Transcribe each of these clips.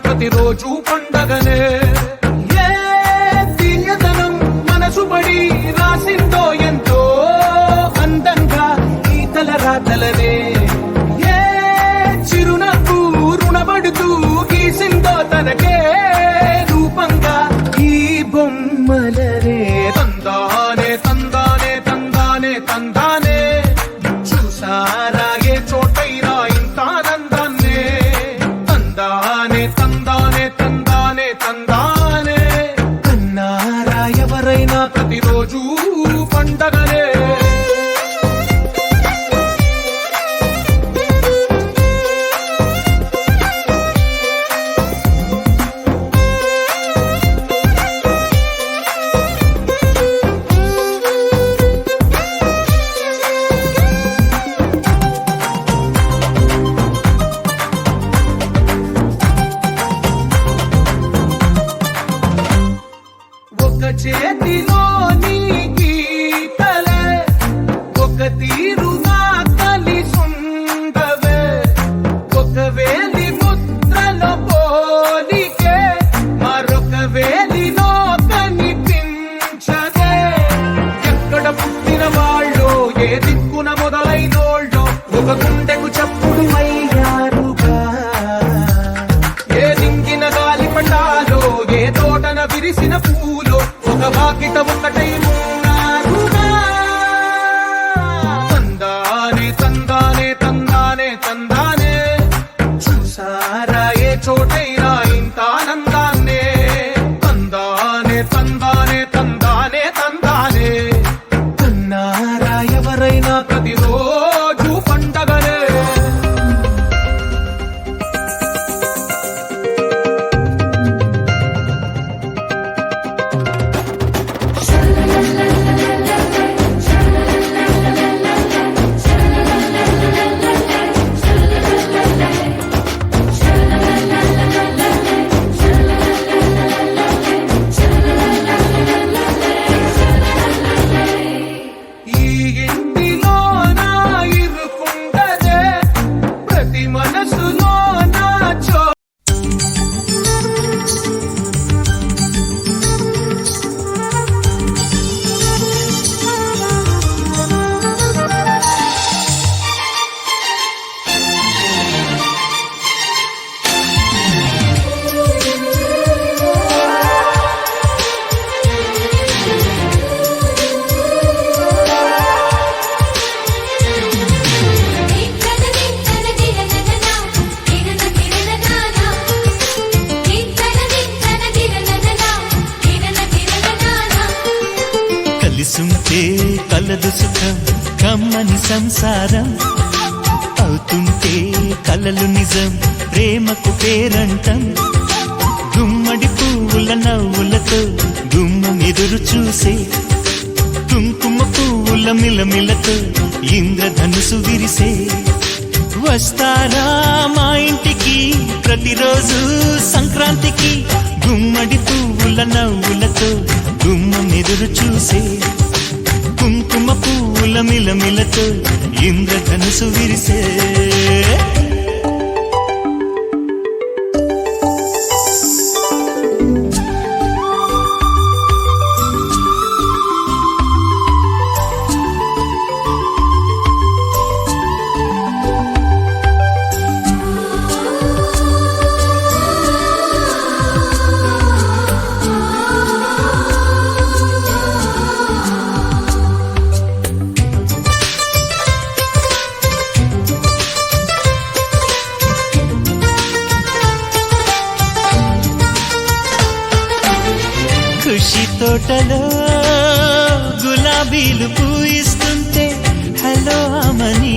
ప్రతిరోజు పండగనే. ఏ తీయదనం మనసు పడి రాసిందో ఎంతో అందంగా ఈ తలరాతలనే. ఏ చిరునవ్వు రుణపడుతూ గీసిందో తనకే రూపంగా ఈ బొమ్మలనే. తందానే తందానే తందానే తందానే చూసారాగే చోటైనా ఇంత ఆనందాన్నే. తందానే తందానే తందానే తందానే కన్నారా ఎవరైనా ప్రతిరోజు పండగనే. ఒక చేతిలో నీ గీతలే ఒక తీరుగా కలిసుండవే. ఒక వేలి ముద్రలో పోలికే మరొక వేలిలో కనిపించదే. ఎక్కడ పుట్టిన వాళ్ళో ఏ దిక్కున మొదలైనోళ్ళో ఒక గుండెకు చప్పుడు అయ్యారుగా. ఏ దింగిన గాలి పటాలో ఏ తోటన విరిసిన పూలో ఒక వాకిట ఒకటై ఉన్నారుగా. తందానే తందానే తందానే తందానే చూసారా ఏ చోటైనా ఇంత ఆనందాన్నే. తందానే తందానే తందానే తందానే కన్నారా ఎవరైనా ప్రతిరోజు పండగనే. ఈ ఇంటిలో నా ఇరుకుండదే ప్రతి మనసులో నా చో. కలిసుంటే కలదు సుఖం కమ్మని సంసారం. అవుతుంటే కలలు నిజం ప్రేమకు పేరంటం. గుమ్మడి పువ్వుల నవ్వులతో గుమ్మం ఎదురు చూసే కుంకుమ పువ్వుల మిలమిలతో ఇంద్రధనుసు విరిసే. వస్తారా మా ఇంటికి ప్రతిరోజు సంక్రాంతికి. గుమ్మడి పువ్వుల నవ్వులతో గుమ్మం ఎదురు చూసే కుంకుమ పువ్వుల మిలమిలతో ఇంద్రధనుసు విరిసే. ఖుషి తోటలో గులాబీలు పూయిస్తుంటే హలో అమని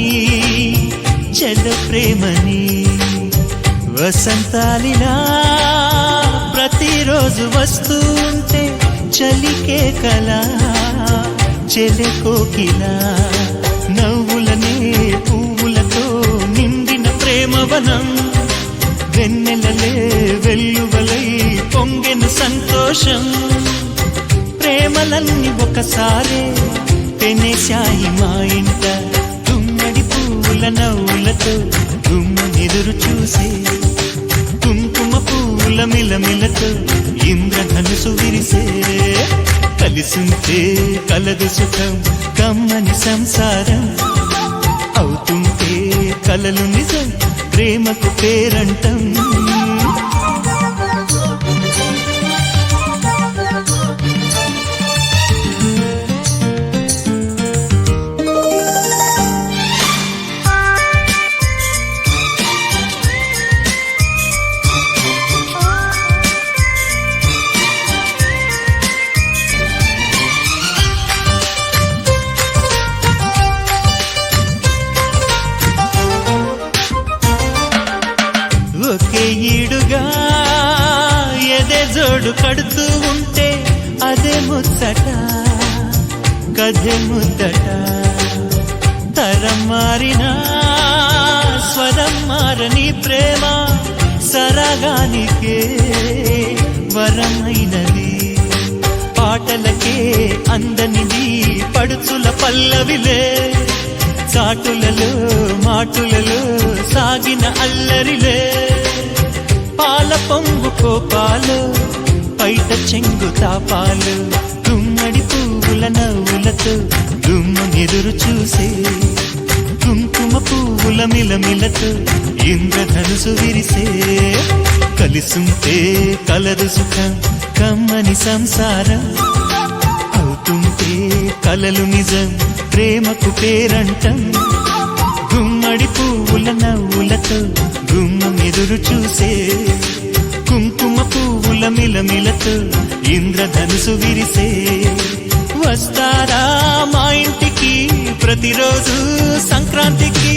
చలో ప్రేమని. వసంతాలిలా ప్రతిరోజు వస్తూ ఉంటే చలికే కలా చెలె కోకిలా. నవ్వులనే పువ్వులతో నిండిన ప్రేమవనం. వెన్నెలలే వెల్లువలై పొంగెను సంతోషం. ప్రేమలన్నీ ఒకసారే పెనేశాయి మా ఇంట. గుమ్మడి పువ్వుల నవ్వులతో గుమ్మ ఎదురు చూసే కుంకుమ పువ్వు పువ్వుల మిలమిలతో ఇంద్రధనుసు విరిసే కలిసుంటే కలదు సుఖం కమ్మని సంసారం అవుతుంటే కలలు నిజం ప్రేమకు పేరంటం ఒకే ఈడుగా ఎదే జోడు కడుతూ ఉంటే అదే ముచ్చట కథే ముద్దట తరం మారినా స్వరం మారని ప్రేమ సరగానికే వరమైనది పాటలకే అందనిది పడుచుల పల్లవిలే చాటులలో మాటులలో సాగిన అల్లరిలే పాల పొంగు కోపాలు పైట చెంగు తాపాలు గుమ్మడి పువ్వుల నవ్వులతో గుమ్మెదురు చూసే కుంకుమ పువ్వుల మిలమిలతో ఇంద్రధనుసు విరిసే కలిసుంటే కలదు సుఖం కమ్మని సంసారం అవుతుంటే కలలు నిజం ప్రేమకు పేరంటం గుమ్మడి పువ్వుల నవ్వులతో గుమ్మెదురు చూసే కుంకుమ పువ్వుల మిలమిలతో ఇంద్రధనుసు విరిసే వస్తారా మా ఇంటికి ప్రతిరోజు సంక్రాంతికి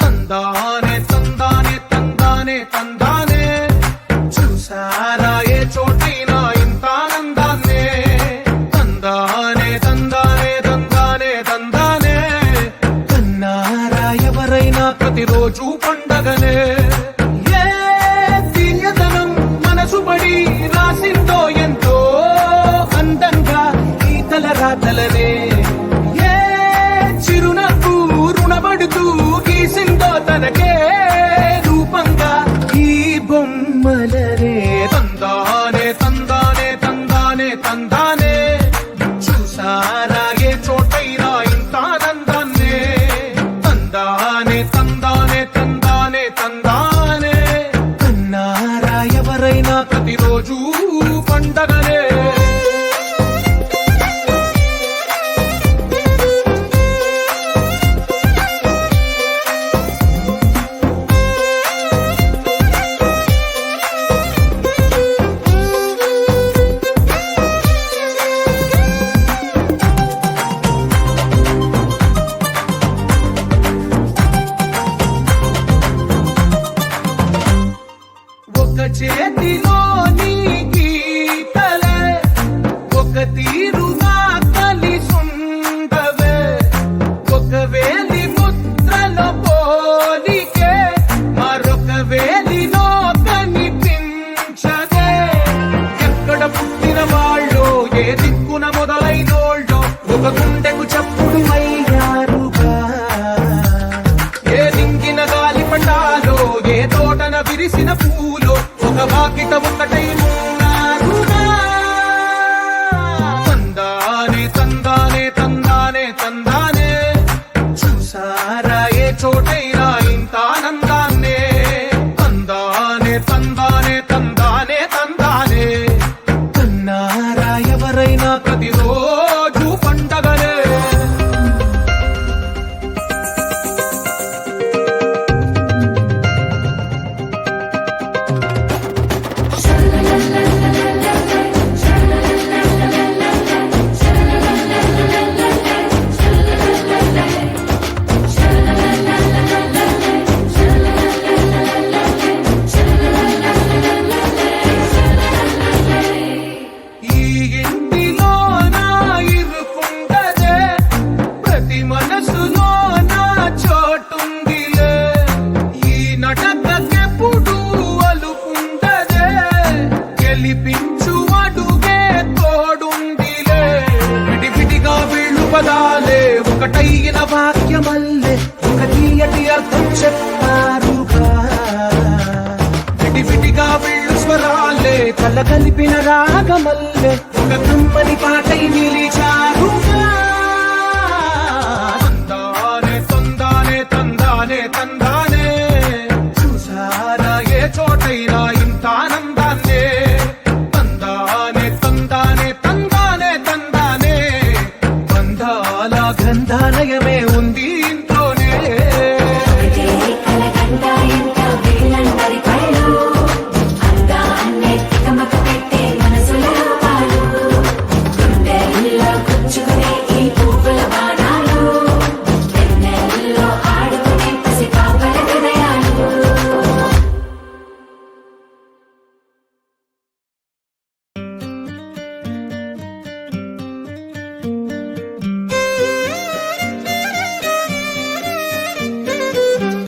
తందానే తందానే తందానే తందానే చూసారా ఏ చోటైనా ఇంత ఆనందాన్నే తందానే తందానే తందానే తందానే కన్నారా ఎవరైనా ప్రతిరోజు పండగనే ఏ తీయదనం మనసు పడి రాసిందో ఎంతో అందంగా ఈ తల రాతలనే ఏ చిరునవ్వు రుణపడుతూ గీసిందో తనకే రూపంగా ఈ బొమ్మలనే తందానే తందానే తందానే తందానే చూసారా ఏ చోటైనా ఇంత ఆనందాన్నే తందానే తందానే తందానే తందానే కన్నారా ఎవరైనా ప్రతిరోజు పండగనే చేతిలో నీ గీతలే ఒక తీరుగా కలిసుండవే ఒక వేలి ముద్రలో పోలికే మరొక వేలిలో కనిపించదే ఎక్కడ పుట్టిన వాళ్ళో ఏ దిక్కున మొదలైనోళ్ళో ఒక గుండెకు చప్పుడు అయ్యారుగా ఏ దింగిన గాలి పటాలో ఏ తోటన విరిసిన పూలో ఒక వాకిట ఒకటై ఉన్నారుగా ఎవరైనా ప్రతిరోజు పండగలే. ఈ ఇంటిలోన ఇరుకుండదే, ప్రతి మనసులోన చోటుందిలే. ఈ నటకెప్పుడు అలుకుండదే, గెలిపించు అడుగే తోడుందిలే. విడివిడిగా వీళ్ళు పదాలే ఒకటైన వాక్యమల్లే, ఒక తీయటి అర్థం చెప్పారుగా. విడివిడిగా వీళ్ళు స్వరాలే కలగలిపిన రాగమల్లే, ఒక కమ్మని పాటై నిలిచారు.